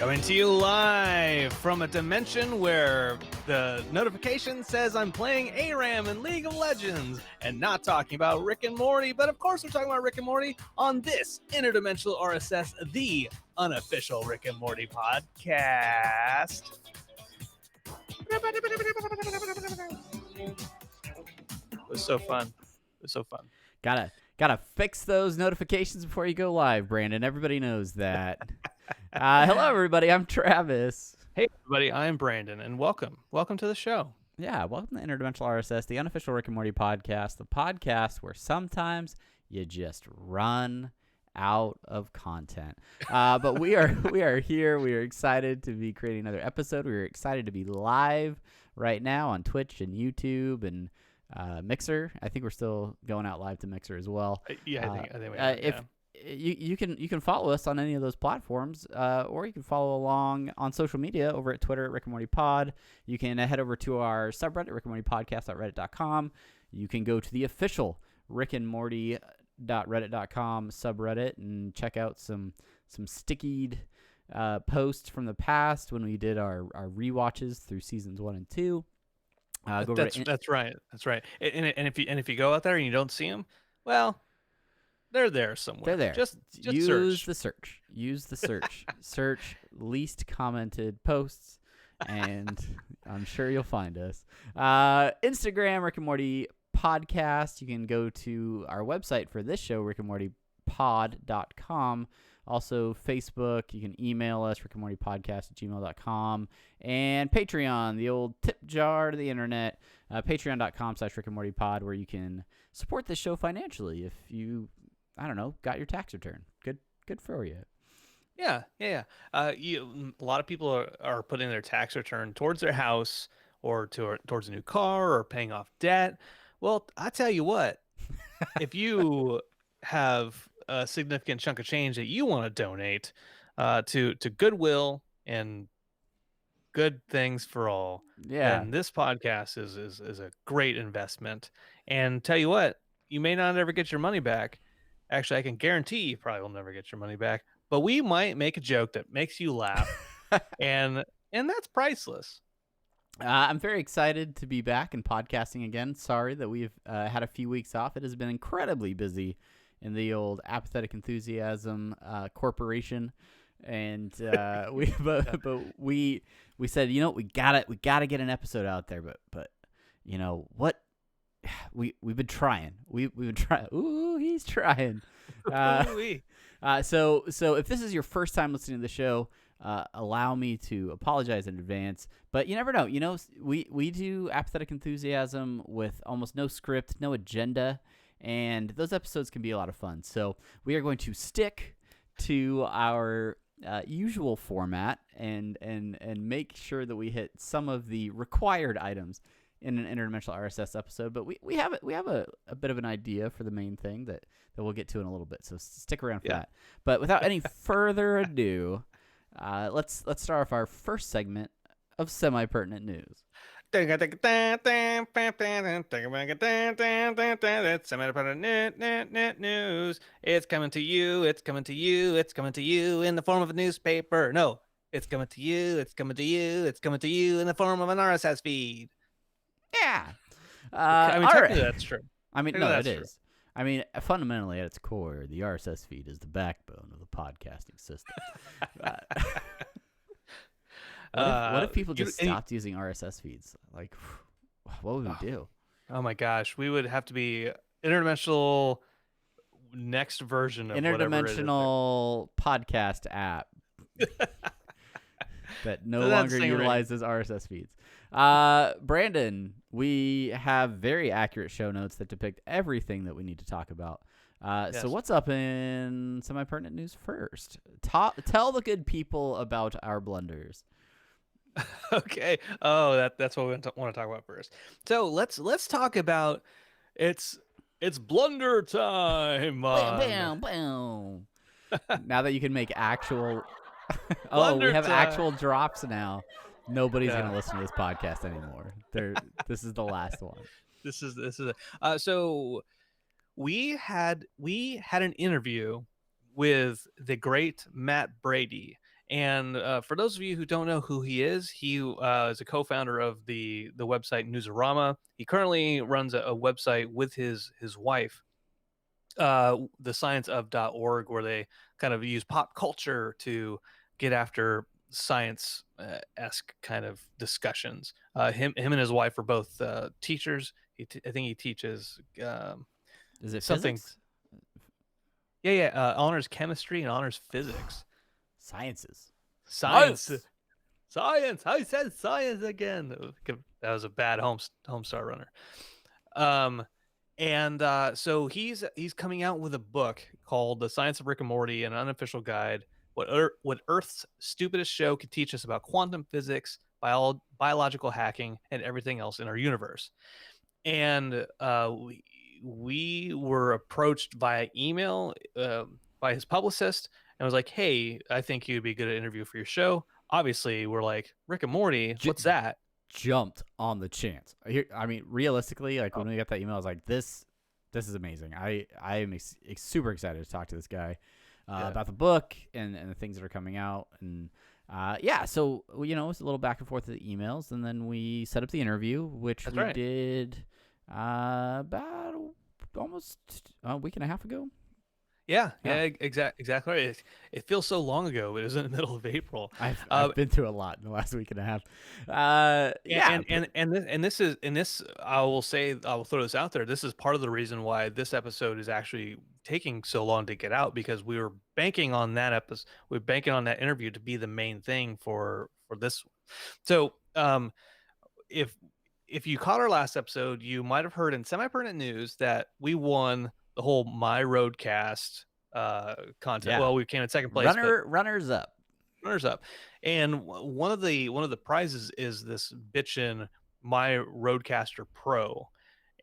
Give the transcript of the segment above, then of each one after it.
Coming to you live from a dimension where the notification says I'm playing ARAM in League of Legends and not talking about Rick and Morty, but of course we're talking about Rick and Morty on this interdimensional RSS, the unofficial Rick and Morty podcast. It was so fun. It was so fun. Gotta fix those notifications before you go live, Brandon. Everybody knows that. Hello, everybody. I'm Travis. Hey, everybody. I'm Brandon, and welcome. Welcome to the show. Yeah, welcome to Interdimensional RSS, the unofficial Rick and Morty podcast, the podcast where sometimes you just run out of content. But we are here. We are excited to be creating another episode. We are excited to be live right now on Twitch and YouTube and Mixer. I think we're still going out live to Mixer as well. Yeah, I think we are. If you can follow us on any of those platforms, or you can follow along on social media over at Twitter at Rick and Morty Pod. You can head over to our subreddit, Rick and Morty Podcast.reddit.com. You can go to the official Rick and Morty.reddit.com subreddit and check out some stickied posts from the past when we did our rewatches through seasons 1 and 2. That's right. And if you go out there and you don't see them, well, they're there somewhere. They're there. Just use the search. Use the search. Search least commented posts, and I'm sure you'll find us. Instagram, Rick and Morty Podcast. You can go to our website for this show, rickandmortypod.com. Also, Facebook. You can email us, rickandmortypodcast@gmail.com. And Patreon, the old tip jar to the internet, patreon.com/rickandmortypod, where you can support this show financially if you, I don't know, got your tax return. Good for you. Yeah. A lot of people are putting their tax return towards their house or towards a new car or paying off debt. Well, I tell you what, if you have a significant chunk of change that you want to donate to Goodwill and good things for all, and this podcast is a great investment. And tell you what, you may not ever get your money back. Actually, I can guarantee you probably will never get your money back, but we might make a joke that makes you laugh, and that's priceless. I'm very excited to be back and podcasting again. Sorry that we've had a few weeks off. It has been incredibly busy in the old Apathetic Enthusiasm Corporation, and we said, you know, we gotta get an episode out there, but you know what? We've been trying. We've been trying. Ooh, he's trying. So if this is your first time listening to the show, allow me to apologize in advance. But you never know. You know, we do Apathetic Enthusiasm with almost no script, no agenda, and those episodes can be a lot of fun. So we are going to stick to our usual format and make sure that we hit some of the required items in an interdimensional RSS episode, but we have a bit of an idea for the main thing that we'll get to in a little bit. So stick around for that. But without any further ado, let's start off our first segment of semi-pertinent news. That's semi-pertinent news. It's coming to you. It's coming to you. It's coming to you in the form of a newspaper. No, it's coming to you. It's coming to you. It's coming to you in the form of an RSS feed. Yeah. I mean, technically that's true. I mean, no, it is. I mean, fundamentally at its core, the RSS feed is the backbone of the podcasting system. What if people just stopped using RSS feeds? Like, what would we do? Oh my gosh, we would have to be interdimensional next version of interdimensional podcast app that no longer utilizes RSS feeds. Brandon, we have very accurate show notes that depict everything that we need to talk about. Yes. So what's up in semi-pertinent news first? Tell the good people about our blunders. Okay. Oh, that's what we want to talk about first. So let's talk about it's blunder time. Bam, bam. Now that you can make actual Blunder we have time. actual drops now. Nobody's gonna listen to this podcast anymore. This is the last one. This is it. So we had an interview with the great Matt Brady, And for those of you who don't know who he is a co-founder of the website Newsarama. He currently runs a website with his wife, the scienceof.org, where they kind of use pop culture to get after science esque kind of discussions. Him and his wife are both teachers. I think he teaches Is it something. physics? Yeah. Honors chemistry and honors physics. Sciences. Science. Science. Science. I said science again. That was a bad homestar runner. Um, and so he's coming out with a book called "The Science of Rick and Morty: An Unofficial Guide. What Earth's Stupidest Show Could Teach Us About Quantum Physics, Biological Hacking, and Everything Else in Our Universe." And we were approached via email by his publicist and was like, "Hey, I think you'd be a good interview for your show." Obviously, we're like, "Rick and Morty, J- what's that?" Jumped on the chance. I mean, realistically, like when we got that email, I was like, this is amazing. I am super excited to talk to this guy Yeah, about the book and the things that are coming out. And yeah, so it was a little back and forth of the emails, and then we set up the interview, which that's we right. did about almost a week and a half ago. Yeah, Yeah, exactly right. It feels so long ago, but it was in the middle of April. I've been through a lot in the last week and a half. Yeah, And this I will say, I will throw this out there. This is part of the reason why this episode is actually taking so long to get out, because we were banking on that episode. We're banking on that interview to be the main thing for this. So, if if you caught our last episode, you might have heard in semi-pertinent news that we won the whole My Roadcast contest. yeah. Well, we came in second place, but Runners up. runners up. And one of the prizes is this bitchin' My Roadcaster Pro.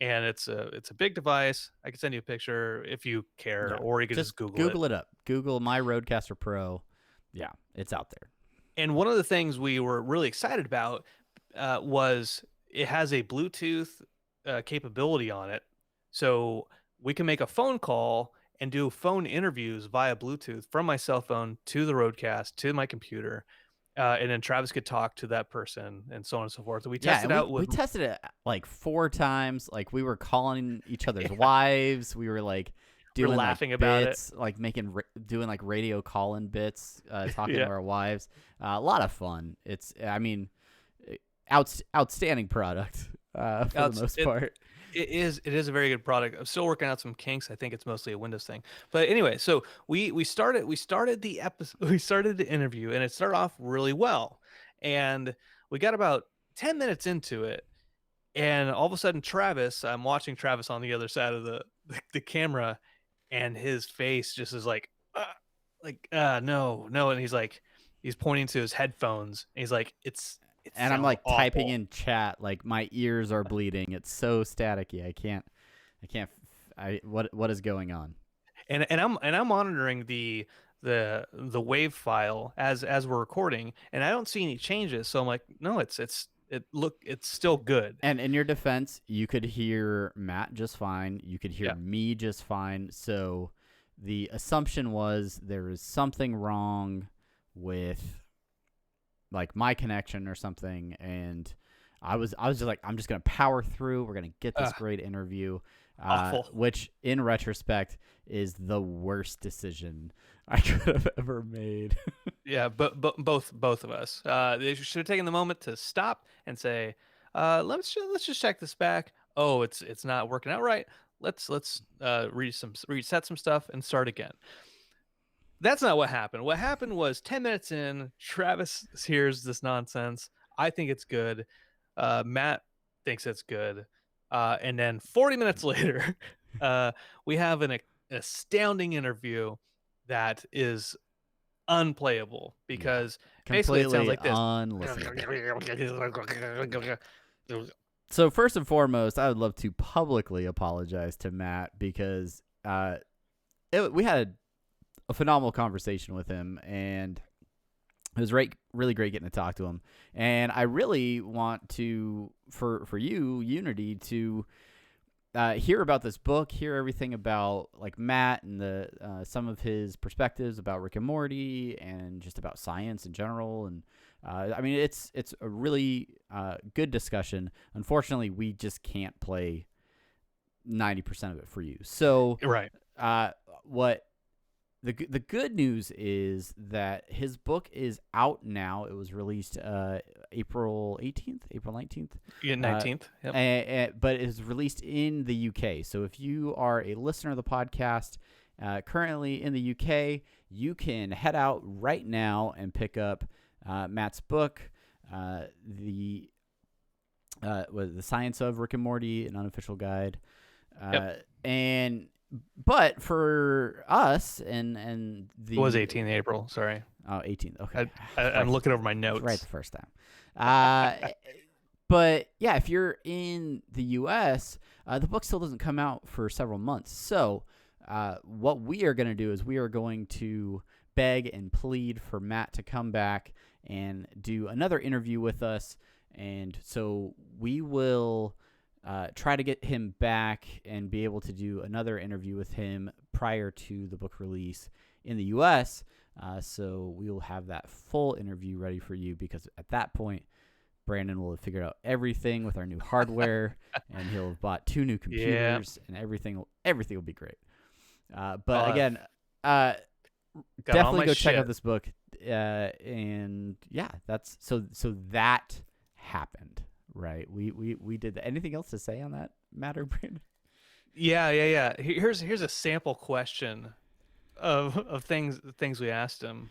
And it's a big device. I can send you a picture if you care, Yeah. or you could Just just Google it. Google it up. Google My Roadcaster Pro. Yeah, it's out there. And one of the things we were really excited about was it has a Bluetooth capability on it, so we can make a phone call and do phone interviews via Bluetooth from my cell phone to the Roadcast to my computer, and then Travis could talk to that person and so on and so forth. And we Yeah, tested and we, out we with tested it like 4 times. Like we were calling each other's wives. We were like we're doing like laughing about it. bits, like doing like radio call-in bits, talking to Yeah. our wives. A lot of fun. I mean, outstanding product for the Outs- most it, part. it is a very good product. I'm still working out some kinks. I think it's mostly a Windows thing. But anyway, so we started the episode we started the interview, and it started off really well. And we got about 10 minutes into it, and all of a sudden I'm watching Travis on the other side of the camera, and his face just is no, no, and he's pointing to his headphones, and he's like, it And I'm sounds like typing awful. in chat, like my ears are bleeding. It's so staticky. I can't. What is going on? And I'm monitoring the wave file as we're recording, and I don't see any changes. So I'm like, no, it's still good. And in your defense, you could hear Matt just fine. You could hear Yeah. me just fine. So the assumption was there was something wrong with like my connection or something, and I was just like, I'm just gonna power through. We're gonna get this Uh, great interview, Awful. which in retrospect is the worst decision I could have ever made. Yeah, but both of us. They should have taken the moment to stop and say, let's just check this back. Oh, it's not working out right. Let's reset some stuff and start again. That's not what happened. What happened was 10 minutes in, Travis hears this nonsense. I think it's good. Matt thinks it's good. And then 40 minutes later, we have an astounding interview that is unplayable, Yeah, because basically it sounds completely like this. unlistenable. So first and foremost, I would love to publicly apologize to Matt because we had a phenomenal conversation with him, and it was really great getting to talk to him. And I really want to for you, Unity, to hear about this book, hear everything about like Matt and the some of his perspectives about Rick and Morty and just about science in general. And I mean, it's a really good discussion. Unfortunately, we just can't play 90% of it for you. So, Right. uh, what the good news is that his book is out now. It was released April 18th, April 19th. Yeah, 19th. Yep. But it is released in the UK. So if you are a listener of the podcast currently in the UK, you can head out right now and pick up Matt's book, the Science of Rick and Morty, an unofficial guide. Yep. And but for us and It was the 18th April. Sorry. 18th. Okay. I'm looking over my Right notes. the first time. But yeah, if you're in the U.S., the book still doesn't come out for several months. So what we are going to do is we are going to beg and plead for Matt to come back and do another interview with us. And so we will try to get him back and be able to do another interview with him prior to the book release in the U.S. So we will have that full interview ready for you, because at that point, Brandon will have figured out everything with our new hardware, and he'll have bought 2 new computers, and everything will be great. But again, definitely go check out this book. And yeah, that's so that happened, right? We did that. Anything else to say on that matter, Brandon? Yeah. Here's a sample question of things we asked him.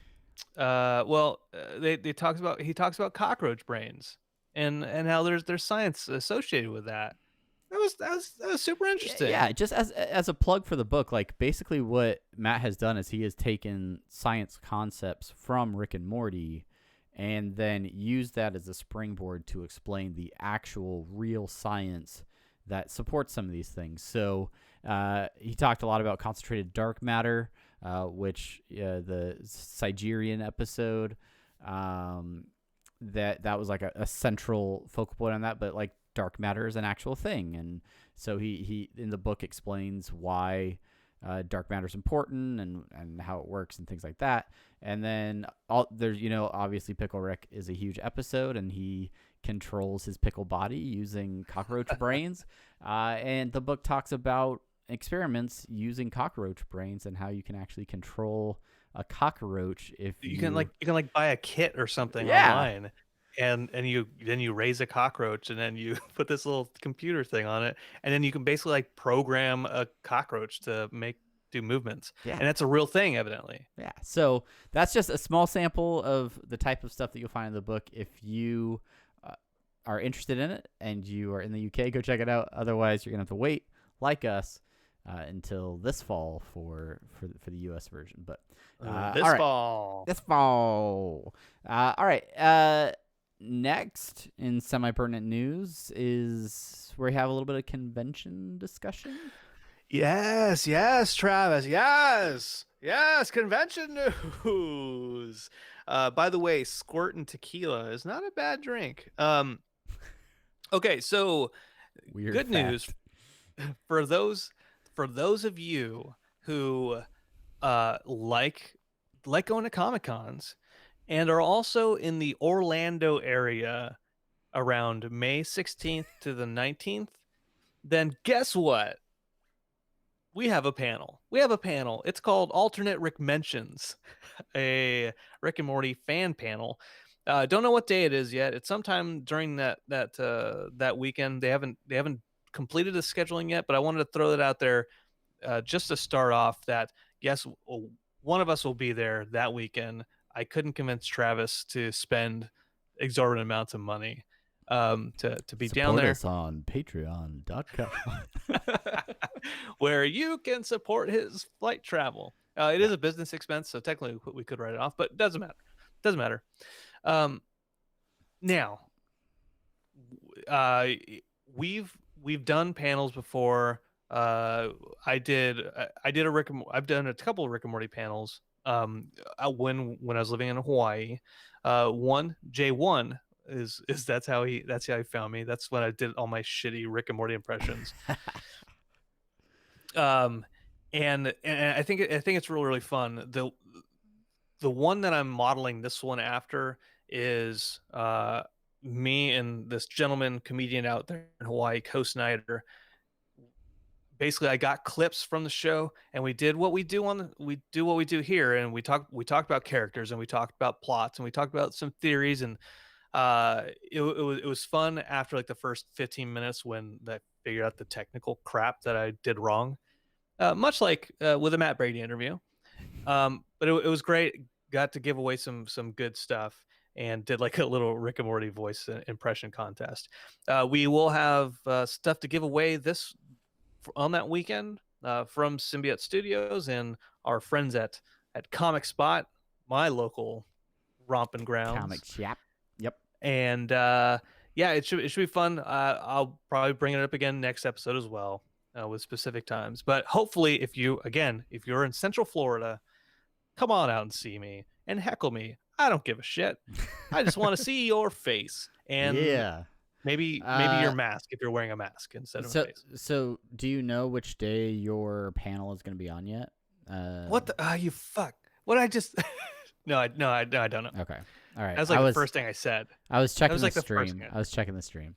They talks about he talks about cockroach brains and how there's science associated with that. That was super Yeah, interesting. just as a plug for the book, like basically what Matt has done is he has taken science concepts from Rick and Morty and then used that as a springboard to explain the actual real science that supports some of these things. So he talked a lot about concentrated dark matter, which the Sigerian episode, that was like a central focal point on that. But like dark matter is an actual thing, and so he in the book explains why dark matter is important and how it works and things like that. And then there's obviously Pickle Rick is a huge episode, and he controls his pickle body using cockroach brains. And the book talks about experiments using cockroach brains and how you can actually control a cockroach if You can buy a kit or something yeah. online, and you raise a cockroach, and then you put this little computer thing on it, and then you can basically like program a cockroach to do movements, Yeah. and that's a real thing, evidently. Yeah. So that's just a small sample of the type of stuff that you'll find in the book. If you are interested in it and you are in the UK, go check it out. Otherwise, you're gonna have to wait, like us, until this fall for the US version. But This all right, fall. this fall. All right. Next in semi-pertinent news is where we have a little bit of convention discussion. Yes, Travis. Yes, convention news. By the way, squirting tequila is not a bad drink. Okay, so Weird good news fact. for those of you who like going to Comic Cons and are also in the Orlando area around May 16th to the 19th, then guess what? We have a panel. It's called Alternate Rick Mentions, a Rick and Morty fan panel. Don't know what day it is yet. It's sometime during that weekend. They haven't completed the scheduling yet, but I wanted to throw that out there just to start off. That yes, one of us will be there that weekend. I couldn't convince Travis to spend exorbitant amounts of money to be down Support there. us on patreon.com. Where you can support his flight travel. It is a business expense, so technically we could write it off, but it doesn't matter. Doesn't matter. Now, uh, we've done panels before. I've done a couple of Rick and Morty panels. When I was living in Hawaii, J1 is that's how he found me. That's when I did all my shitty Rick and Morty impressions. Um, and I think it's really really fun. The one that I'm modeling this one after is me and this gentleman comedian out there in Hawaii, Co Snyder. Basically, I got clips from the show, and we do what we do here, and we talked about characters, and we talked about plots, and we talked about some theories, and it was fun after like the first 15 minutes when I figured out the technical crap that I did wrong, much like with a Matt Brady interview. But it was great. Got to give away some good stuff and did like a little Rick and Morty voice impression contest. We will have stuff to give away this on that weekend from Symbiote Studios and our friends at Comic Spot, my local romping Comic grounds. chap. Yep. And yeah, it should be fun. I'll probably bring it up again next episode as well with specific times. But hopefully, if you're in Central Florida, come on out and see me and heckle me. I don't give a shit. I just want to see your face and Yeah. maybe your Uh, mask if you're wearing a mask instead of a so face. so do you know which day your panel is going to be on yet? What the? Ah, you fuck. What I just? No, I don't know. Okay. All right. That was like the first thing I said. I was That checking was the like the first stream. thing. I was checking the stream.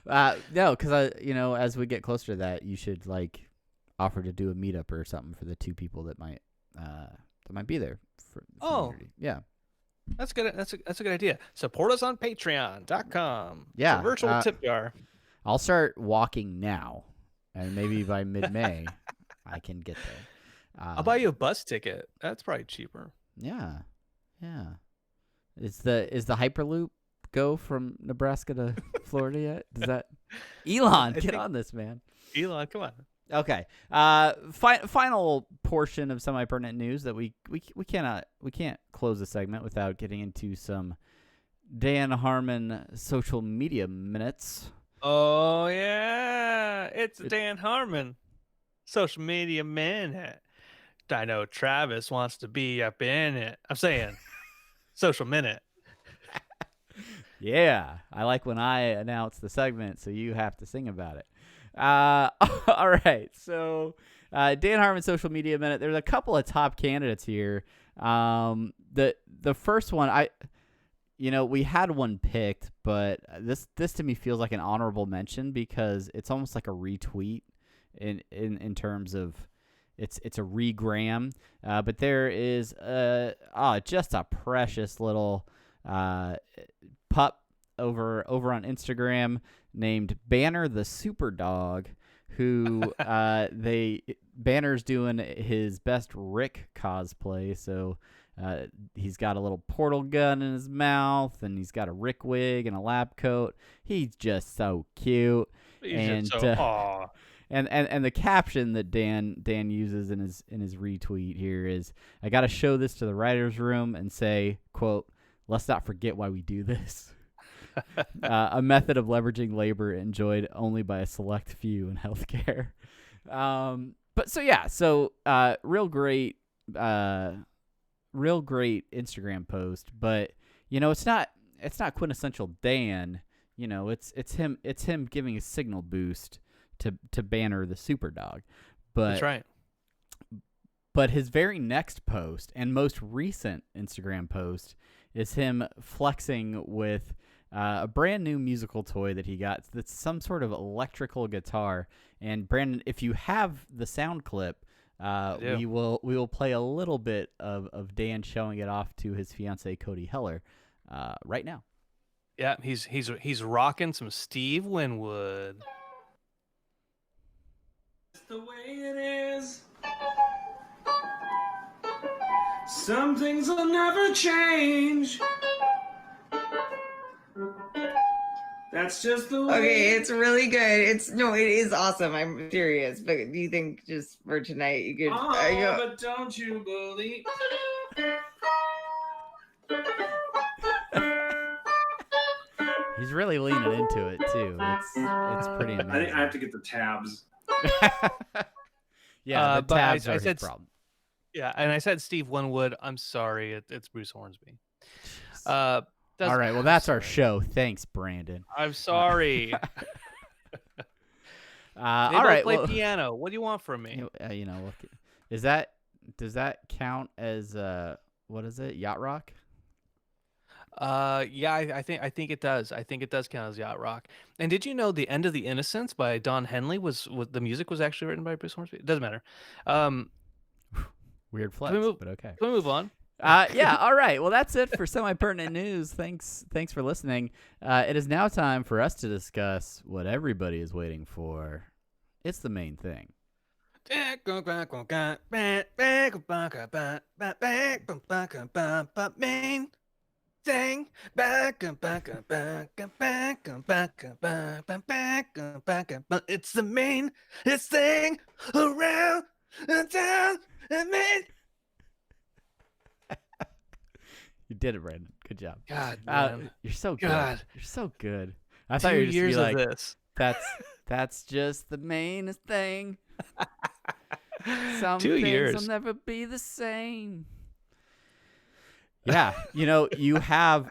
Uh, no, because as we get closer to that, you should like offer to do a meetup or something for the two people that might be there for the Oh, community. Yeah, that's good. That's a good idea. Support us on Patreon.com. It's a yeah. virtual tip jar. I'll start walking now, and maybe by mid-May, I can get there. I'll buy you a bus ticket. That's probably cheaper. Yeah, yeah. Is the Hyperloop go from Nebraska to Florida yet? Does that Elon I get think on this, man? Elon, come on. Okay. Final portion of semi-pertinent news that we can't close the segment without getting into some Dan Harmon social media minutes. Oh yeah, it's It, Dan Harmon, social media minute. I know Travis wants to be up in it. I'm saying social minute. yeah, I like when I announce the segment, so you have to sing about it. All right, so Dan Harmon social media minute. There's a couple of top candidates here. The first one we had one picked, but this to me feels like an honorable mention because it's almost like a retweet in terms of it's a regram. But there is just a precious little pup over on Instagram named Banner the Super Dog, who Banner's doing his best Rick cosplay. So he's got a little portal gun in his mouth, and he's got a Rick wig and a lab coat. He's just so cute. He's And just so aw. and the caption that Dan uses in his retweet here is, "I got to show this to the writers' room and say, quote, let's not forget why we do this." A method of leveraging labor enjoyed only by a select few in healthcare. But so yeah, real great Instagram post. But it's not quintessential Dan. It's him giving a signal boost to Banner the Super Dog. That's But right. but his very next post and most recent Instagram post is him flexing with a brand new musical toy that he got. That's some sort of electrical guitar. And Brandon, if you have the sound clip, we will play a little bit of Dan showing it off to his fiancee Cody Heller right now. Yeah, he's rocking some Steve Winwood. It's the way it is. Some things will never change. That's just the way. Okay, it's really good. It is awesome. I'm serious. But do you think just for tonight you could? But don't you believe? He's really leaning into it too. It's pretty amazing. I think I have to get the tabs. Yeah, the but tabs I are his said problem. Yeah, and I said Steve Winwood. I'm sorry, it's Bruce Hornsby. All right, well that's our show. Thanks, Brandon. I'm sorry. All both right. play Well, piano. What do you want from me? look, is that does that count as what is it? Yacht rock? Yeah, I think it does. I think it does count as yacht rock. And did you know the End of the Innocents by Don Henley was the music was actually written by Bruce Hornsby? It doesn't matter. Um, Weird can we flex, move? but okay. Can we move on? Yeah, all right. Well, that's it for semi-pertinent news. Thanks for listening. It is now time for us to discuss what everybody is waiting for. It's the main thing. Main thing. It's the main thing around the town. Main. You did it, Brandon. Good job. God, man. You're so good. God. You're so good. I thought you were just 2 years be of like, this. that's just the mainest thing. Some 2 things years. will never be the same. Yeah, you have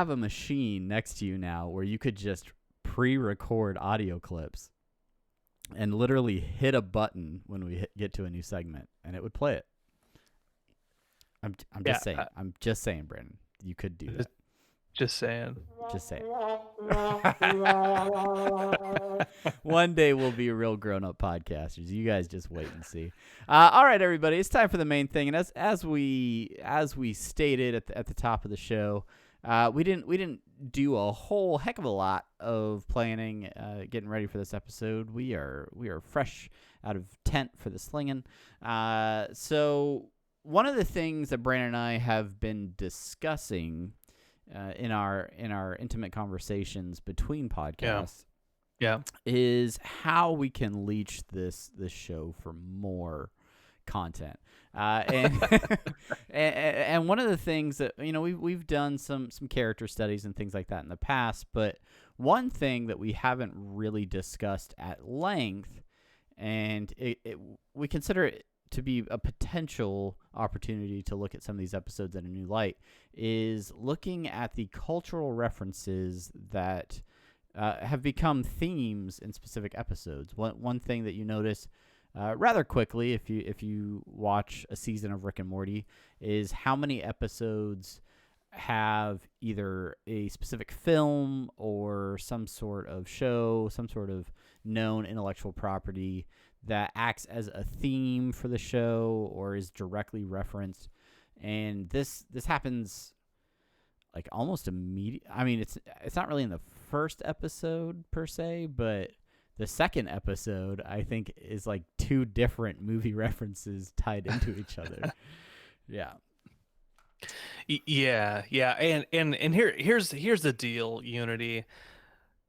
a machine next to you now where you could just pre-record audio clips and literally hit a button when we get to a new segment, and it would play it. I'm just saying. I'm just saying, Brandon. You could do that. Just saying. Just saying. One day we'll be real grown-up podcasters. You guys just wait and see. All right, everybody, it's time for the main thing. And as we stated at the top of the show, we didn't do a whole heck of a lot of planning, getting ready for this episode. We are fresh out of tent for the slinging. So one of the things that Brandon and I have been discussing in our intimate conversations between podcasts, is how we can leech this show for more content. And and one of the things that we've done some character studies and things like that in the past, but one thing that we haven't really discussed at length, and we consider it to be a potential opportunity to look at some of these episodes in a new light, is looking at the cultural references that have become themes in specific episodes. One thing that you notice rather quickly if you watch a season of Rick and Morty is how many episodes have either a specific film or some sort of show, some sort of known intellectual property that acts as a theme for the show or is directly referenced. And this happens like almost immediately. I mean, it's not really in the first episode per se, but the second episode I think is like two different movie references tied into each other. Yeah. Yeah. And here's the deal, Unity.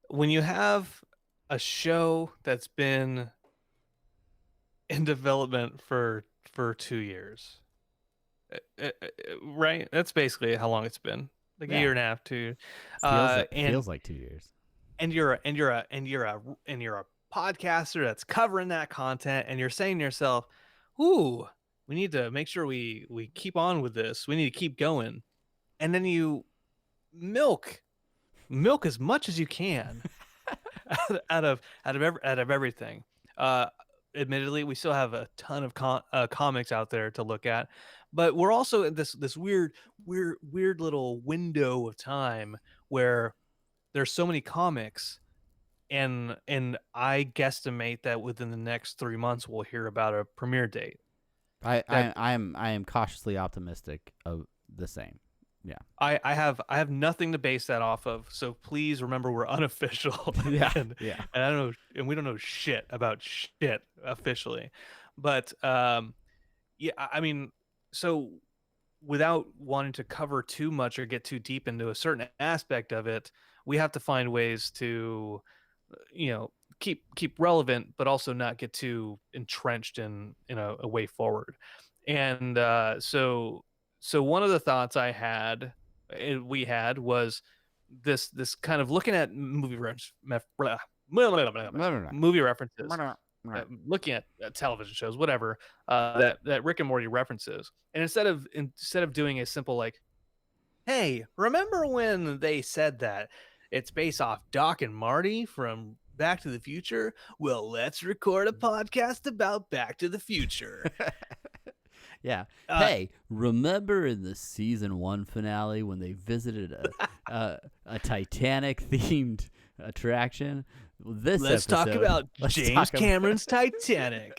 When you have a show that's been in development for 2 years, right? That's basically how long it's been. Like a year and a half, 2. Feels like 2 years. And you're a podcaster that's covering that content, and you're saying to yourself, "Ooh, we need to make sure we keep on with this. We need to keep going." And then you milk as much as you can out of everything. Admittedly, we still have a ton of comics out there to look at, but we're also in this weird little window of time where there's so many comics, and I guesstimate that within the next 3 months we'll hear about a premiere date. I am cautiously optimistic of the same. Yeah. I have nothing to base that off of, so please remember we're unofficial. Yeah. and Yeah. I don't know, and we don't know shit about shit officially. But yeah, I mean, so without wanting to cover too much or get too deep into a certain aspect of it, we have to find ways to keep relevant, but also not get too entrenched in a way forward. And so one of the thoughts we had was this kind of looking at movie references, looking at television shows, whatever, that Rick and Morty references, and instead of doing a simple like, hey, remember when they said that it's based off Doc and Marty from Back to the Future? Well, let's record a podcast about Back to the Future. Yeah. Uh, Hey, remember in the season 1 finale when they visited a Titanic themed attraction? Well, this let's episode, talk about let's James talk about- Cameron's Titanic.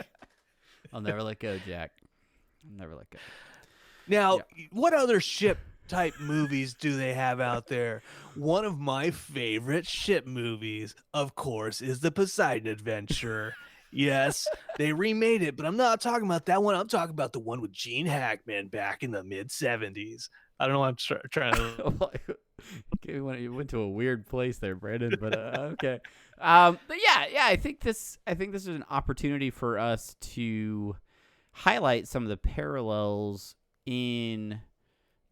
I'll never let go, Jack. I'll never let go. Now, what other ship type movies do they have out there? One of my favorite ship movies, of course, is the Poseidon Adventure. Yes, they remade it, but I'm not talking about that one. I'm talking about the one with Gene Hackman back in the mid-70s. I don't know why I'm trying to... Okay, you went to a weird place there, Brandon, but okay. But yeah, I think this is an opportunity for us to highlight some of the parallels in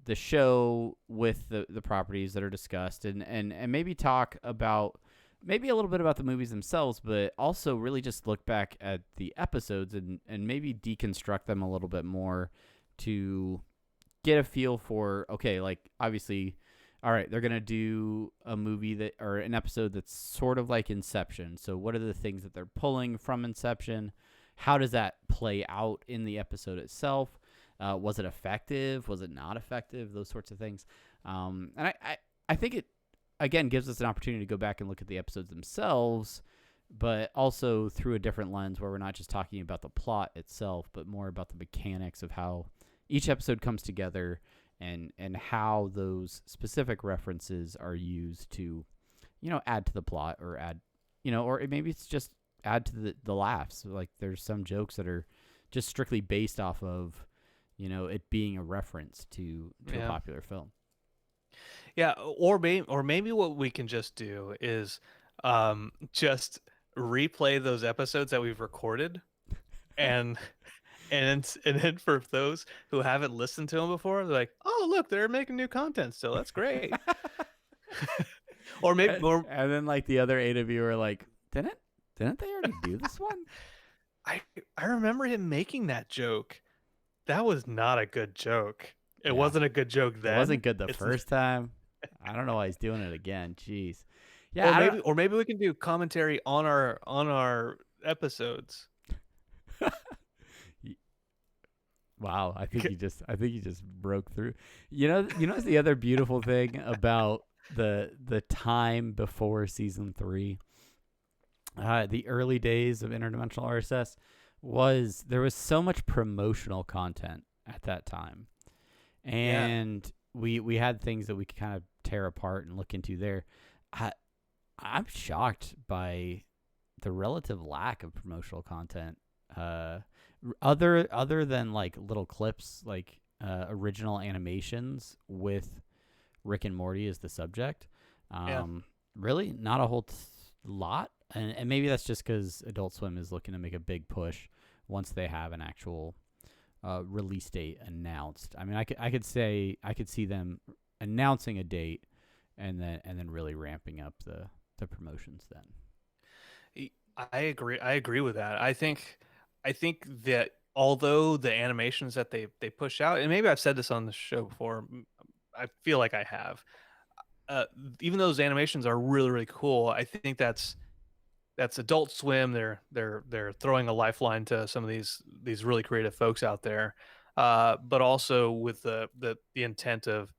the show with the properties that are discussed, and maybe talk about maybe a little bit about the movies themselves, but also really just look back at the episodes and maybe deconstruct them a little bit more to get a feel for, okay, like obviously, all right, they're going to do a movie that, or an episode that's sort of like Inception. So what are the things that they're pulling from Inception? How does that play out in the episode itself? Was it effective? Was it not effective? Those sorts of things. And I think it, again, gives us an opportunity to go back and look at the episodes themselves, but also through a different lens where we're not just talking about the plot itself, but more about the mechanics of how each episode comes together and how those specific references are used to, add to the plot or add, or maybe it's just add to the laughs. Like there's some jokes that are just strictly based off of, it being a reference to a popular film. Yeah, or maybe what we can just do is just replay those episodes that we've recorded, and then for those who haven't listened to them before, they're like, oh look, they're making new content still. That's great. Or maybe, and then like the other 8 of you are like, didn't they already do this one? I remember him making that joke. That was not a good joke. It wasn't a good joke then. It wasn't good the first time. I don't know why he's doing it again. Jeez. Yeah. Or maybe we can do commentary on our episodes. Wow, I think you just broke through. What's the other beautiful thing about the time before season 3? The early days of interdimensional RSS was there was so much promotional content at that time. And we had things that we could kind of tear apart and look into there. I'm shocked by the relative lack of promotional content. Other than like little clips, like original animations with Rick and Morty as the subject. Really not a whole lot. And maybe that's just because Adult Swim is looking to make a big push once they have an actual release date announced. I mean, I could see them announcing a date and then really ramping up the promotions then. I agree with that. I think that although the animations that they push out, and maybe I've said this on the show before, I feel like I have. Even though those animations are really, really cool, I think that's Adult Swim. They're throwing a lifeline to some of these really creative folks out there, but also with the intent of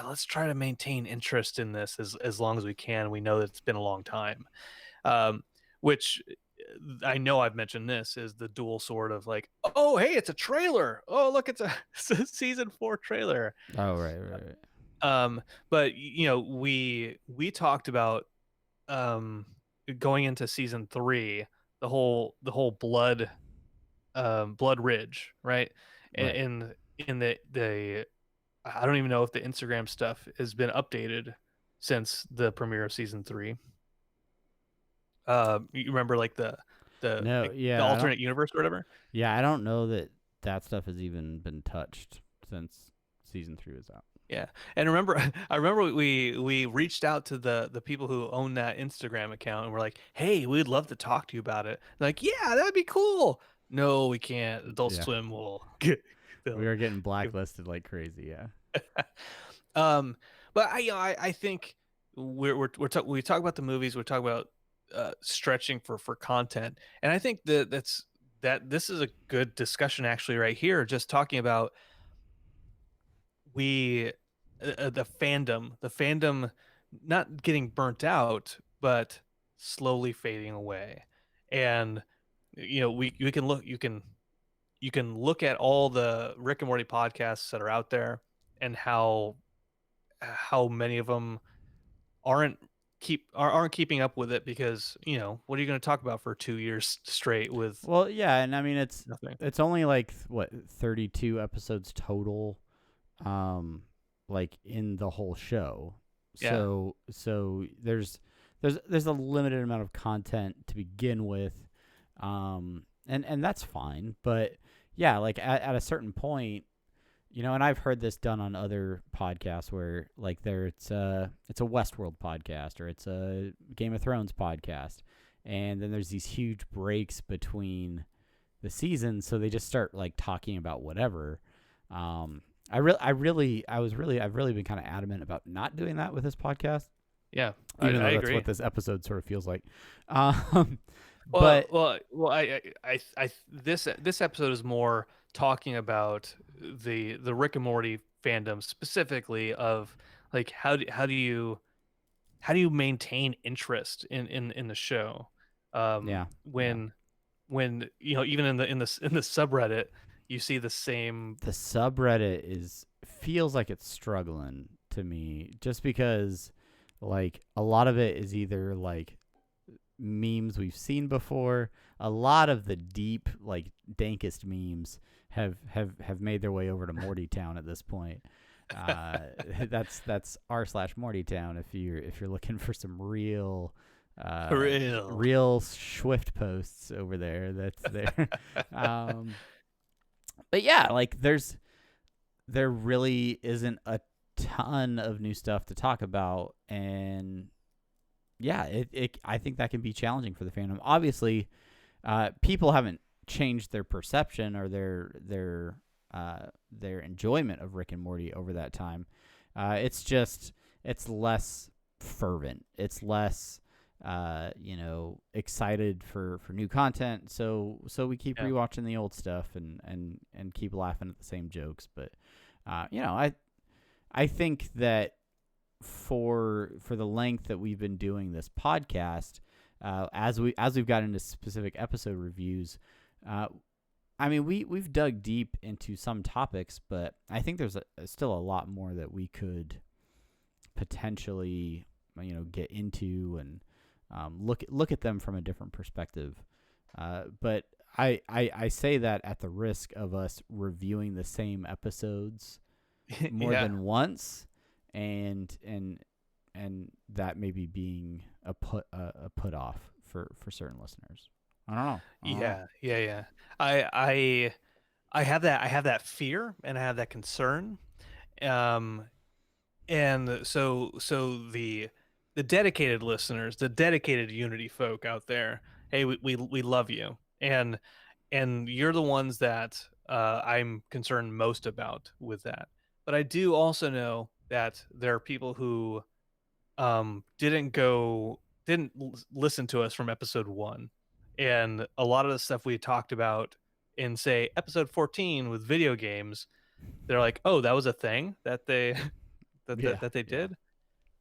let's try to maintain interest in this as long as we can. We know that it's been a long time, which I know I've mentioned this is the dual sort of like, oh hey, it's a trailer. Oh look, it's a season 4 trailer. Oh right. But we talked about going into season 3, the whole Blood Ridge, right? Right. In the I don't even know if the Instagram stuff has been updated since the premiere of season 3. You remember like the alternate universe or whatever? Yeah, I don't know that stuff has even been touched since season 3 was out. Yeah, and I remember we reached out to the people who own that Instagram account, and we're like, "Hey, we'd love to talk to you about it." Like, yeah, that'd be cool. No, we can't. Adult Swim will. We are getting blacklisted like crazy. Yeah. But I think we talk about the movies. We talk about stretching for content. And I think that this is a good discussion actually right here, just talking about we the fandom not getting burnt out, but slowly fading away. And we can look you can look at all the Rick and Morty podcasts that are out there and how many of them aren't aren't keeping up with it because what are you going to talk about for 2 years straight with Well, yeah, and I mean nothing? it's only like what 32 episodes total, like in the whole show. Yeah. So there's a limited amount of content to begin with, and that's fine. But yeah, like at a certain point, and I've heard this done on other podcasts where like it's a Westworld podcast or it's a Game of Thrones podcast, and then there's these huge breaks between the seasons, so they just start like talking about whatever. I've really been kind of adamant about not doing that with this podcast, Yeah, even though I that's agree. what this episode sort of feels like. Well, But this episode is more talking about the Rick and Morty fandom specifically of like how do you maintain interest in the show yeah, when even in the subreddit you see the same. the subreddit feels like it's struggling to me, just because like a lot of it is either like memes we've seen before. A lot of the deep, like dankest memes have made their way over to Morty Town at this point. That's r/Morty Town if you're looking for some real real Swift posts over there. That's there. But yeah, like there really isn't a ton of new stuff to talk about, and yeah, I think that can be challenging for the fandom. Obviously, people haven't changed their perception or their enjoyment of Rick and Morty over that time. It's just it's less fervent. It's less excited for new content. So we keep Yeah. rewatching the old stuff and keep laughing at the same jokes. But I think that for the length that we've been doing this podcast, as we've gotten into specific episode reviews, I mean we've dug deep into some topics, but I think there's still a lot more that we could potentially get into and look at them from a different perspective. But I say that at the risk of us reviewing the same episodes more Yeah. than once, and that maybe being a put off for certain listeners. I don't know. Yeah. I have that fear and I have that concern. Um, and so the dedicated listeners, the dedicated Unity folk out there, hey, we love you, and you're the ones that I'm concerned most about with that. But I do also know that there are people who didn't listen to us from episode 1, and a lot of the stuff we talked about in say episode 14 with video games, they're like, oh, that was a thing that they that they did,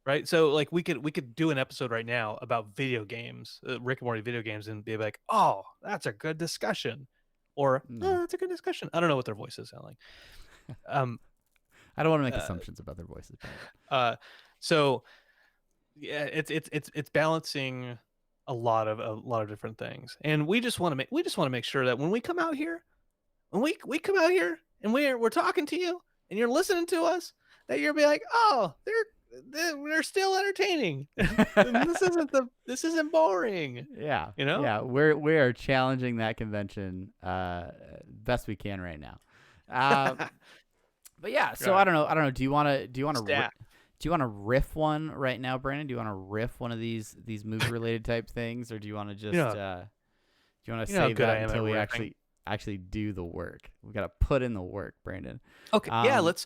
right? So like we could do an episode right now about video games, Rick and Morty video games, and be like, oh, that's a good discussion, or No. that's a good discussion. I don't know what their voices sound like. um I don't want to make uh, assumptions about their voices. so yeah, it's balancing a lot of different things, and we just want to make sure that when we come out here, we come out here and we're talking to you and you're listening to us, that you'll be like, oh, they're still entertaining. This isn't boring. Yeah. You know? Yeah. We are challenging that convention best we can right now. But yeah, so Right. I don't know. Do you want to Stat. do you want to riff one right now, Brandon? Do you want to riff one of these movie related type things, or do you want to just do you want to you know how save good I that am until at we riffing. actually do the work? We got to put in the work, Brandon. Okay, yeah, Um, let's.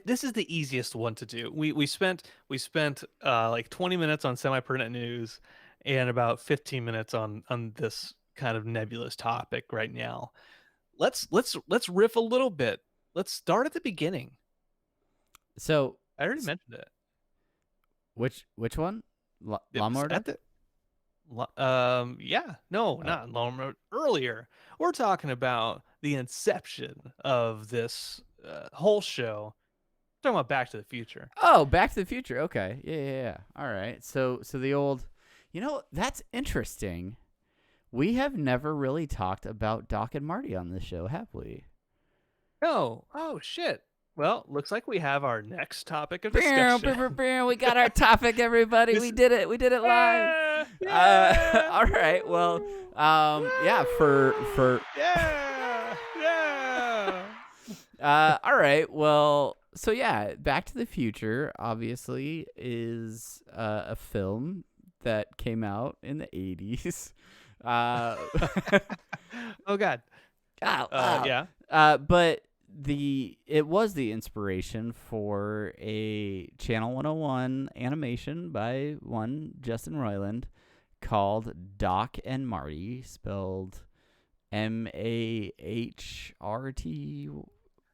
This is the easiest one to do. We spent like 20 minutes on semi pertinent news, and about 15 minutes on this kind of nebulous topic right now. Let's riff a little bit. Let's start at the beginning. So, I already mentioned it. which one? It was Lawnmower at Duck? the yeah, no, Oh. not Lawnmower. Earlier, we're talking about the inception of this whole show. Talking about Back to the Future. Oh, Back to the Future. Okay. Yeah. All right. So the old, that's interesting. We have never really talked about Doc and Marty on this show, have we? Oh, oh shit. Well, looks like we have our next topic of Bow, discussion. bow, bow, bow. We got our topic, everybody. This- We did it. We did it live. Yeah, yeah, All right. Well, yeah. For yeah, yeah. all right. Well, so yeah, Back to the Future obviously is a film that came out in the 80s. Oh God. Wow. Yeah. But it was the inspiration for a Channel 101 animation by one Justin Roiland called Doc and Marty, spelled Mahrty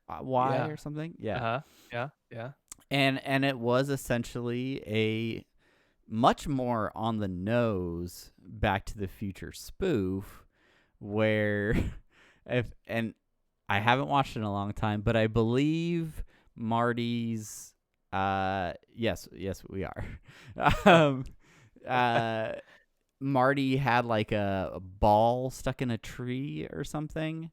Yeah. or something. Yeah. Uh-huh. Yeah. Yeah. And it was essentially a much more on the nose Back to the Future spoof where and I haven't watched it in a long time, but I believe Marty's yes, we are. um Marty had like a ball stuck in a tree or something,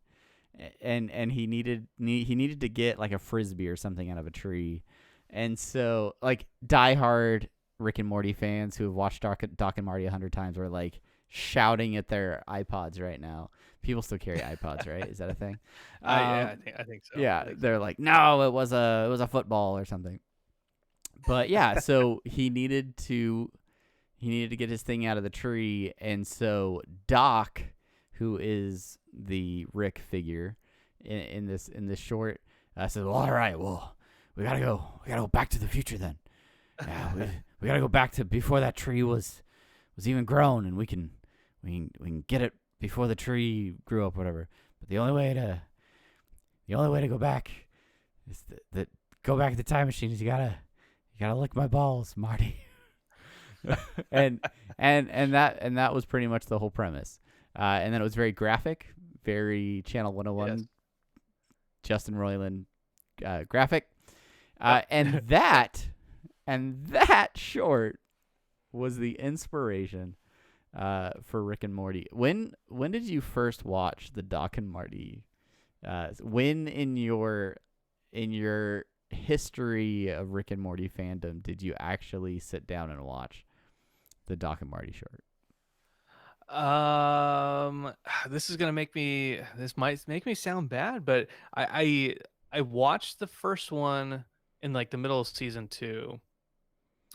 and he needed to get like a frisbee or something out of a tree. And so like diehard Rick and Morty fans who have watched Doc and Marty 100 times are like shouting at their iPods right now. People still carry iPods, right? Is that a thing? I think so. Yeah, I think so. they're like, no, it was a football or something. But yeah, so he needed to get his thing out of the tree, and so Doc, who is the Rick figure in this short, said, "Well, all right, well, we gotta go back to the future then. Yeah, we gotta go back to before that tree was even grown, and we can get it before the tree grew up, whatever. But the only way to go back is that go back to the time machine is you gotta lick my balls, Marty." and that was pretty much the whole premise. And then it was very graphic, very Channel 101, Yes. Justin Roiland graphic. And that short was the inspiration for Rick and Morty. When did you first watch the Doc and Marty? When in your history of Rick and Morty fandom did you actually sit down and watch the Doc and Marty short? This is gonna make me. This might make me sound bad, but I watched the first one in like the middle of season 2,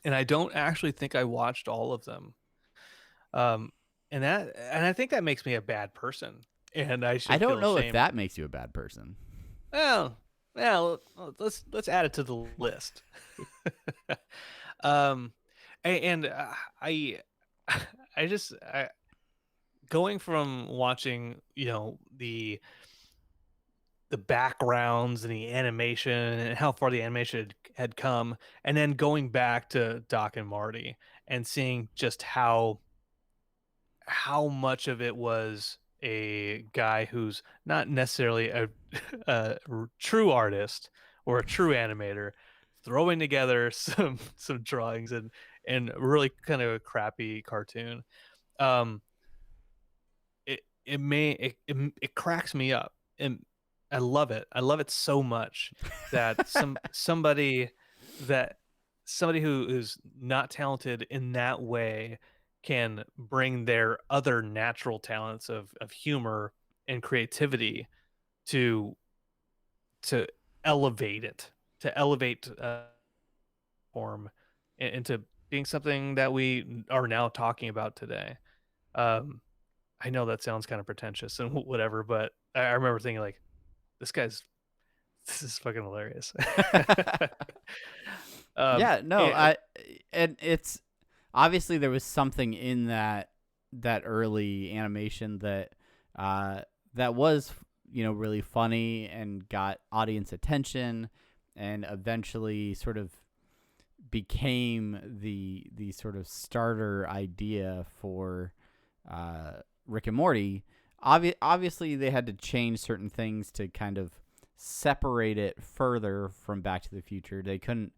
and I don't actually think I watched all of them. And I think that makes me a bad person, and I should. I don't feel know if ashamed. that makes you a bad person. Well, let's add it to the list. um, and I just going from watching the backgrounds and the animation and how far the animation had come, and then going back to Doc and Marty and seeing just how much of it was a guy who's not necessarily a true artist or a true animator throwing together some drawings and really kind of a crappy cartoon. um it cracks me up, and I love it. I love it so much that somebody who is not talented in that way can bring their other natural talents of humor and creativity to to elevate it, to elevate form into being something that we are now talking about today. Um, I know that sounds kind of pretentious and whatever, but I remember thinking like, this is fucking hilarious. Yeah, no, and- and it's obviously there was something in that early animation that that was really funny and got audience attention, and eventually sort of became the sort of starter idea for Rick and Morty. Obviously, they had to change certain things to kind of separate it further from Back to the Future. They couldn't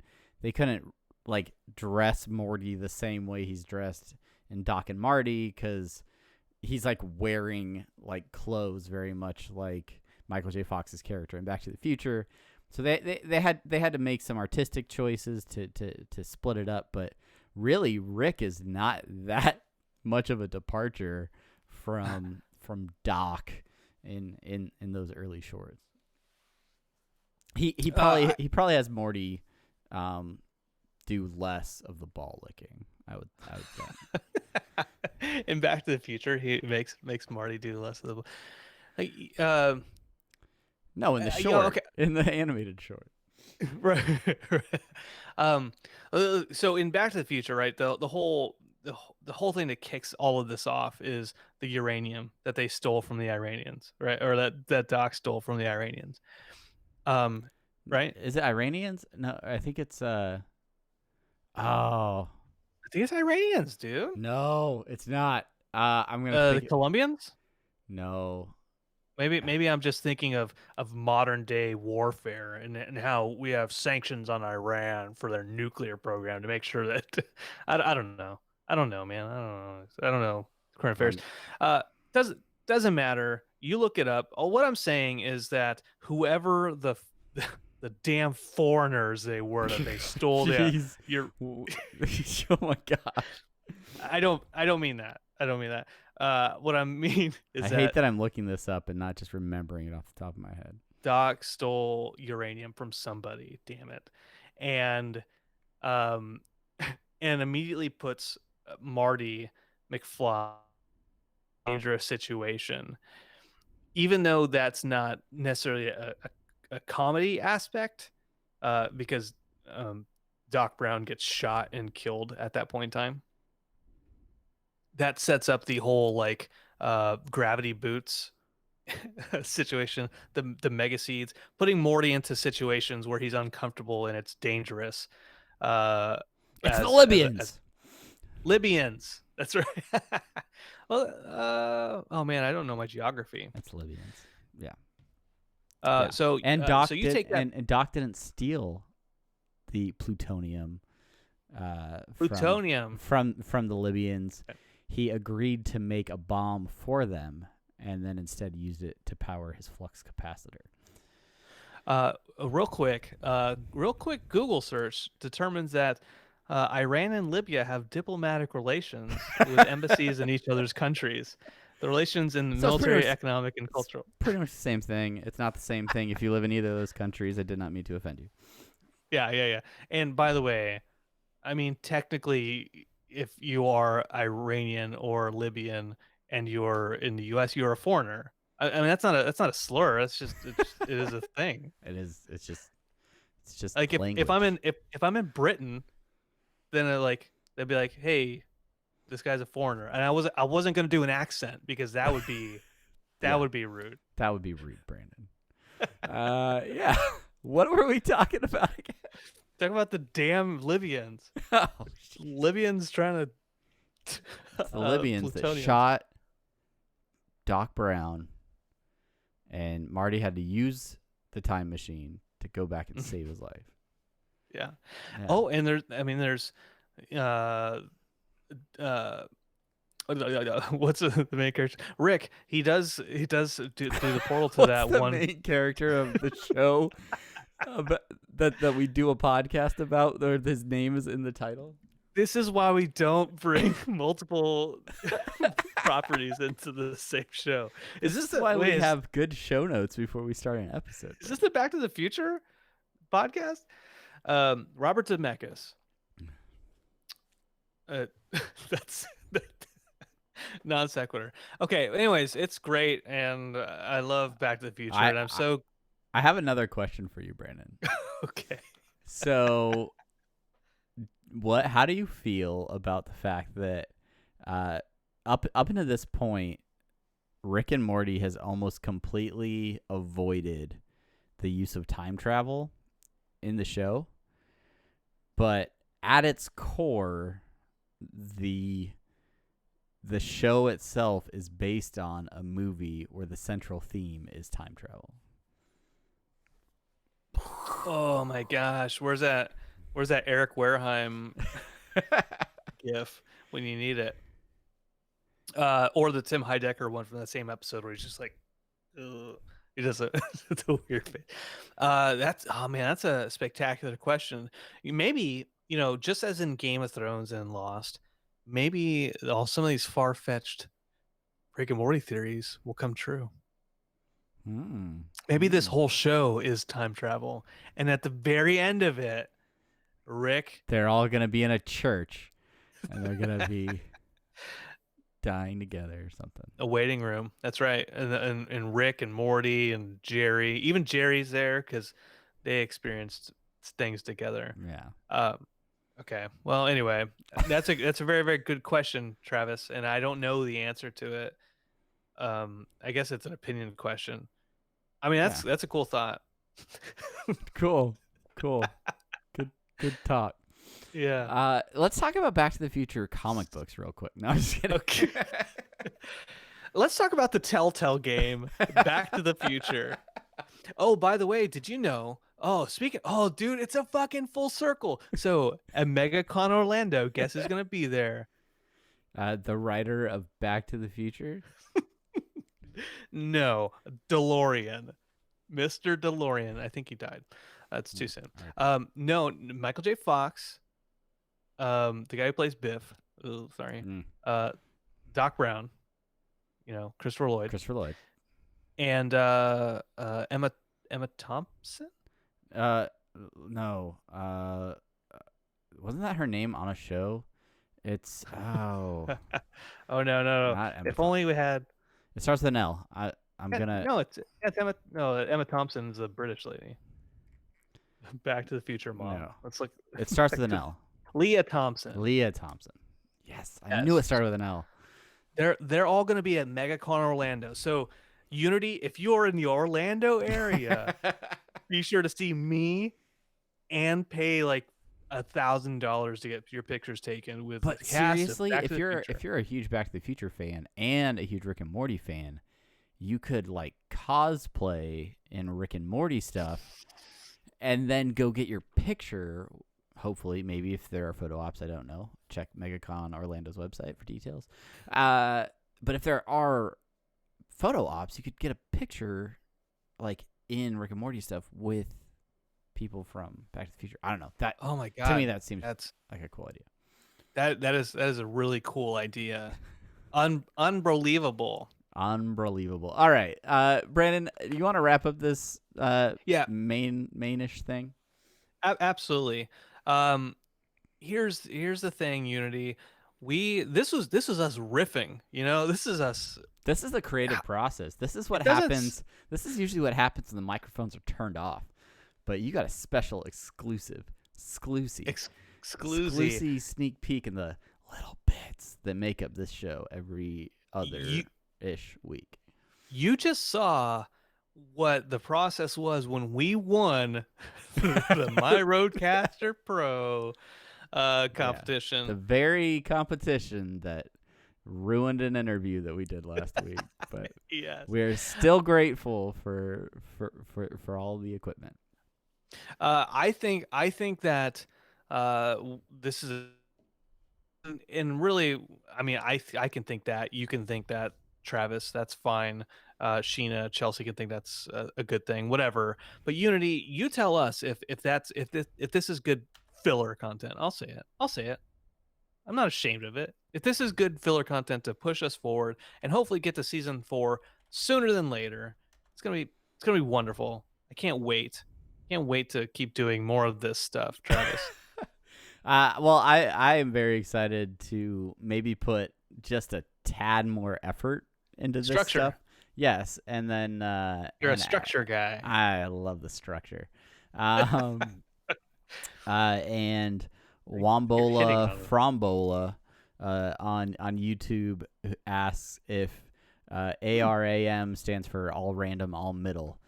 like dress Morty the same way he's dressed in Doc and Marty, because he's like wearing like clothes very much like Michael J. Fox's character in Back to the Future. So they had to make some artistic choices to split it up, but really Rick is not that much of a departure from Doc in those early shorts. He probably has Morty do less of the ball licking, I would think. In Back to the Future, he makes Marty do less of the. Like, no, in the short, okay. in the animated short. Right. So in Back to the Future, right? The whole thing that kicks all of this off is the uranium that they stole from the Iranians, right? Or that Doc stole from the Iranians. Right? Is it Iranians? No, I think it's oh. I think it's Iranians, dude. No, it's not. I'm gonna the Colombians? No. Maybe I'm just thinking of modern day warfare and how we have sanctions on Iran for their nuclear program to make sure that I don't know. I don't know, man. I don't know current affairs. Doesn't matter. You look it up. Oh, what I'm saying is that whoever the damn foreigners they were that they stole your oh my god. I don't mean that. I don't mean that. What I mean is I hate that I'm looking this up and not just remembering it off the top of my head. Doc stole uranium from somebody, damn it. And and immediately puts Marty McFly in a dangerous situation. Even though that's not necessarily a comedy aspect, because Doc Brown gets shot and killed at that point in time. That sets up the whole like gravity boots situation, the mega seeds, putting Morty into situations where he's uncomfortable and it's dangerous. It's the Libyans. Libyans. That's right. Well, oh man, I don't know my geography. It's Libyans. Yeah. Yeah. So and Doc so you take that and Doc didn't steal the plutonium. Plutonium from the Libyans. Okay. He agreed to make a bomb for them, and then instead used it to power his flux capacitor. Real quick Google search determines that Iran and Libya have diplomatic relations with embassies in each other's countries. The relations in military, economic, and cultural. Pretty much the same thing. It's not the same thing if you live in either of those countries. I did not mean to offend you. Yeah. And by the way, I mean, technically, if you are Iranian or Libyan and you're in the U.S., you're a foreigner. I mean, that's not a slur. It is a thing. It is. It's just like if I'm in Britain, then they'd be like, hey, this guy's a foreigner, and I wasn't gonna do an accent because that would be would be rude. That would be rude, Brandon. Yeah. What were we talking about again? Talking about the damn Libyans. Oh, Libyans trying to. It's the Libyans that shot Doc Brown, and Marty had to use the time machine to go back and save his life. Yeah. Oh, and there's what's the main character? Rick. He does do the portal to what's that the one main character of the show. That we do a podcast about, or his name is in the title. This is why we don't bring multiple properties into the same show. Is this why we have good show notes before we start an episode? Is this the Back to the Future podcast? Robert Zemeckis. That's non sequitur. Okay. Anyways, it's great, and I love Back to the Future, and I have another question for you, Brandon. Okay. So, How do you feel about the fact that up until this point, Rick and Morty has almost completely avoided the use of time travel in the show, but at its core, the show itself is based on a movie where the central theme is time travel. Oh my gosh, where's that Eric Wareheim gif when you need it? Or the Tim Heidecker one from that same episode where he's just like, ugh. He does it's a weird face. That's oh man, that's a spectacular question. Maybe, just as in Game of Thrones and Lost, maybe some of these far-fetched Rick and Morty theories will come true. Maybe this whole show is time travel, and at the very end of it, Rick, they're all gonna be in a church, and they're gonna be dying together or something. a waiting room. That's right, and Rick and Morty and Jerry, even Jerry's there because they experienced things together. Yeah. Okay. Well, anyway, that's a very, very good question, Travis, and I don't know the answer to it. I guess it's an opinion question. I mean, that's a cool thought. Cool. Good talk. Yeah. Let's talk about Back to the Future comic books real quick. No, I'm just kidding. Okay. Let's talk about the Telltale game, Back to the Future. Oh, by the way, did you know? Oh, dude, it's a fucking full circle. So at MegaCon Orlando, guess who's gonna be there? The writer of Back to the Future. No, DeLorean, Mr. DeLorean. I think he died. That's too soon. No, Michael J. Fox. The guy who plays Biff. Oh, sorry. Doc Brown. Christopher Lloyd. And Emma Thompson. No. Wasn't that her name on a show? It's Oh no. Not Emma If only we had. It starts with an L. I'm gonna. No, it's Emma. No, Emma Thompson's a British lady. Back to the Future mom. No. Let's look. It starts with an L. Leah Thompson. Yes, I knew it started with an L. They're all going to be at MegaCon Orlando. So Unity, if you're in the Orlando area, be sure to see me and pay like $1,000 to get your pictures taken with. But the cast of seriously, Back if to the you're Future. a huge Back to the Future fan and a huge Rick and Morty fan, you could like cosplay in Rick and Morty stuff, and then go get your picture. Hopefully, maybe if there are photo ops, I don't know. Check MegaCon Orlando's website for details. But if there are photo ops, you could get a picture like in Rick and Morty stuff with people from Back to the Future. I don't know. That Oh my god. to me that seems That's like a cool idea. that is a really cool idea. Unbelievable. All right. Brandon, you want to wrap up this Yeah. mainish thing? Absolutely. Here's the thing, Unity. This was us riffing, this is us. This is the creative process. This is what It doesn't happens. This is usually what happens when the microphones are turned off. But you got a special exclusive sneak peek in the little bits that make up this show every other-ish week. You just saw what the process was when we won the My Roadcaster Pro competition. The very competition that ruined an interview that we did last week. But Yes. we're still grateful for all the equipment. I think that this is, and really, I mean, I can think that, you can think that, Travis, that's fine. Sheena, Chelsea can think that's a good thing, whatever. But Unity, you tell us if this is good filler content. I'll say it. I'm not ashamed of it. If this is good filler content to push us forward and hopefully get to season 4 sooner than later, it's gonna be wonderful. I can't wait. Can't wait to keep doing more of this stuff, Travis. Well, I am very excited to maybe put just a tad more effort into this Structure. stuff. Yes, and then You're a and structure guy. I love the structure. And Wombola on it. Frombola on YouTube asks if ARAM stands for all random, all middle,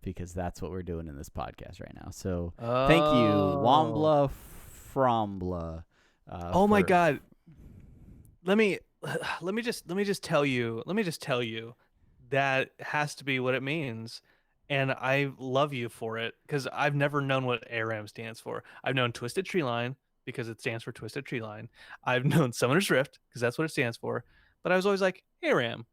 because that's what we're doing in this podcast right now. So thank you, Oh. Wombla Frombla. Oh my for- God. Let me let me just tell you that has to be what it means. And I love you for it because I've never known what ARAM stands for. I've known Twisted Tree Line because it stands for Twisted Tree Line. I've known Summoner's Rift because that's what it stands for. But I was always like, ARAM.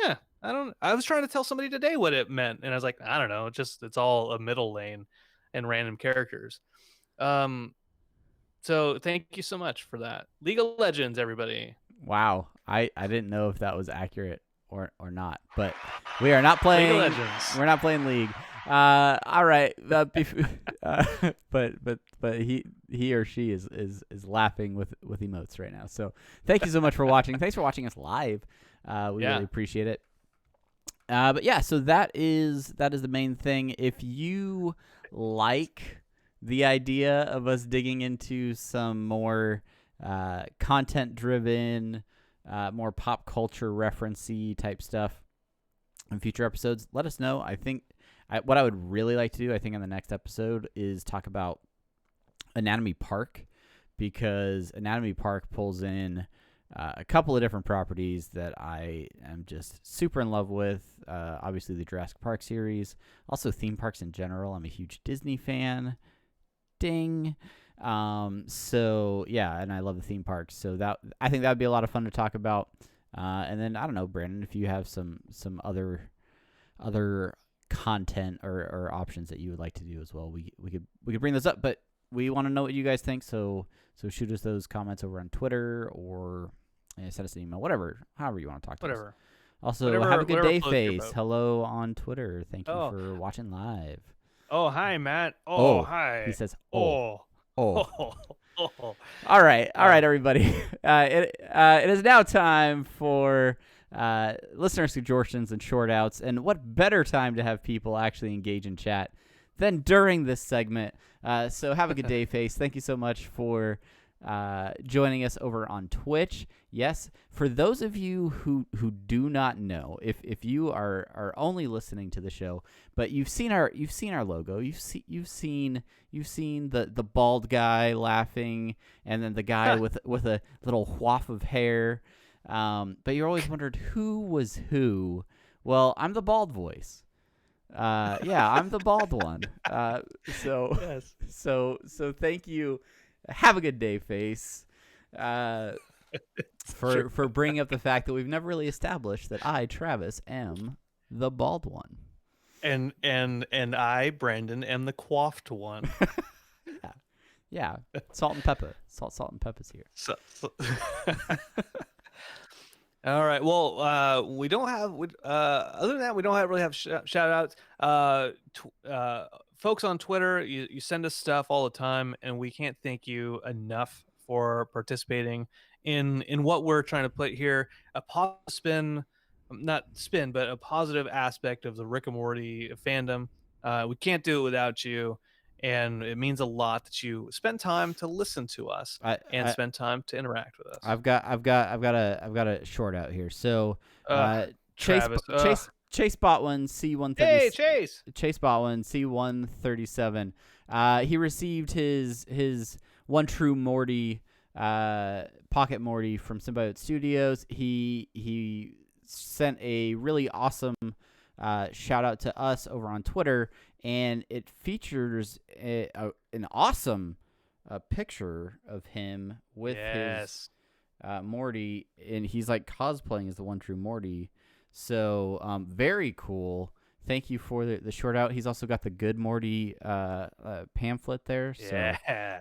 Yeah, I don't I was trying to tell somebody today what it meant, and I was like, I don't know, it's all a middle lane and random characters. Um so thank you so much for that. League of Legends, everybody. Wow, I didn't know if that was accurate or not, but we are not League of playing. Legends. We're not playing League. All right, but he or she is laughing with emotes right now. So thank you so much for watching. Thanks for watching us live. We Yeah. really appreciate it. But yeah, so that is the main thing. If you like the idea of us digging into some more content driven, more pop culture referencey type stuff in future episodes, let us know. I think what I would really like to do, I think in the next episode, is talk about Anatomy Park, because Anatomy Park pulls in a couple of different properties that I am just super in love with. Obviously the Jurassic Park series, also theme parks in general. I'm a huge Disney fan. Ding. So yeah, and I love the theme parks. So that, I think that would be a lot of fun to talk about. And then I don't know, Brandon, if you have some other content or options that you would like to do as well, we could bring those up. But we want to know what you guys think. So shoot us those comments over on Twitter or send us an email, however you want to talk to us. Whatever. Also, Whatever- have a good whatever day, floats your Face. boat. Hello on Twitter. Thank you Oh. for watching live. Oh, hi, Matt. Oh, Hi. He says, Oh. oh. Oh. All right, everybody. It is now time for listener suggestions and short outs. And what better time to have people actually engage in chat than during this segment? So have a good day, Face. Thank you so much for joining us over on Twitch. Yes, for those of you who do not know, if you are only listening to the show, but you've seen our logo, you've seen the bald guy laughing, and then the guy with a little whaff of hair, but you're always wondered who was who. Well, I'm the bald voice. Yeah, I'm the bald one. So Yes. so thank you. Have a good day, Face. For bringing up the fact that we've never really established that I, Travis, am the bald one. And I, Brandon, am the coiffed one. Yeah. Salt and pepper. Salt and pepper's here. So All right. Well, we don't have. Other than that, we don't really have shout outs. Folks on Twitter, you send us stuff all the time, and we can't thank you enough for participating in what we're trying to put here. A but a positive aspect of the Rick and Morty fandom. We can't do it without you, and it means a lot that you spend time to listen to us and spend time to interact with us. I've got a short out here. So Travis, Chase Botwin C130. Hey, Chase. Chase Botwin C137. He received his One True Morty Pocket Morty from Symbiote Studios. He sent a really awesome shout out to us over on Twitter, and it features an awesome picture of him with his Morty, and he's like cosplaying as the One True Morty. So very cool. Thank you for the short out. He's also got the Good Morty pamphlet there. So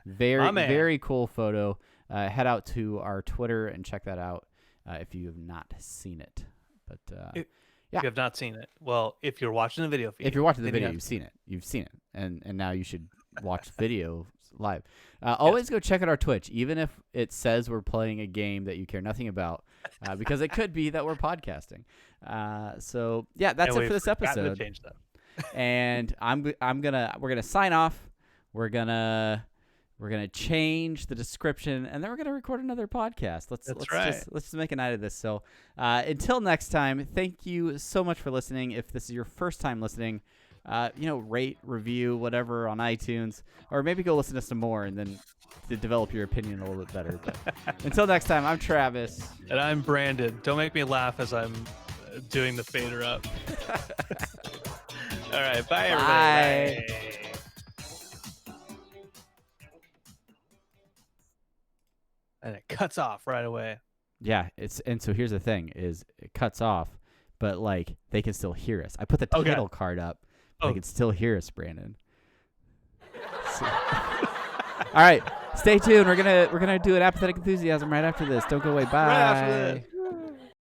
very cool photo. Head out to our Twitter and check that out if you have not seen it. But If you have not seen it, well, if you're watching the video feed, if you're watching the video, you've seen it, and now you should watch video live. Always go check out our Twitch, even if it says we're playing a game that you care nothing about, because it could be that we're podcasting. So yeah, that's it for this episode. To change that. And we're gonna sign off. We're gonna We're gonna change the description, and then we're gonna record another podcast. Let's just make a night of this. So until next time, thank you so much for listening. If this is your first time listening, rate, review, whatever on iTunes, or maybe go listen to some more and then to develop your opinion a little bit better. But until next time, I'm Travis. And I'm Brandon. Don't make me laugh as I'm doing the fader up. All right. Bye, everybody. Bye. And it cuts off right away. Yeah, so here's the thing: is it cuts off, but like they can still hear us. I put the title card up, but they can still hear us, Brandon. So, all right, stay tuned. We're gonna do an apathetic enthusiasm right after this. Don't go away. Bye. Right after this.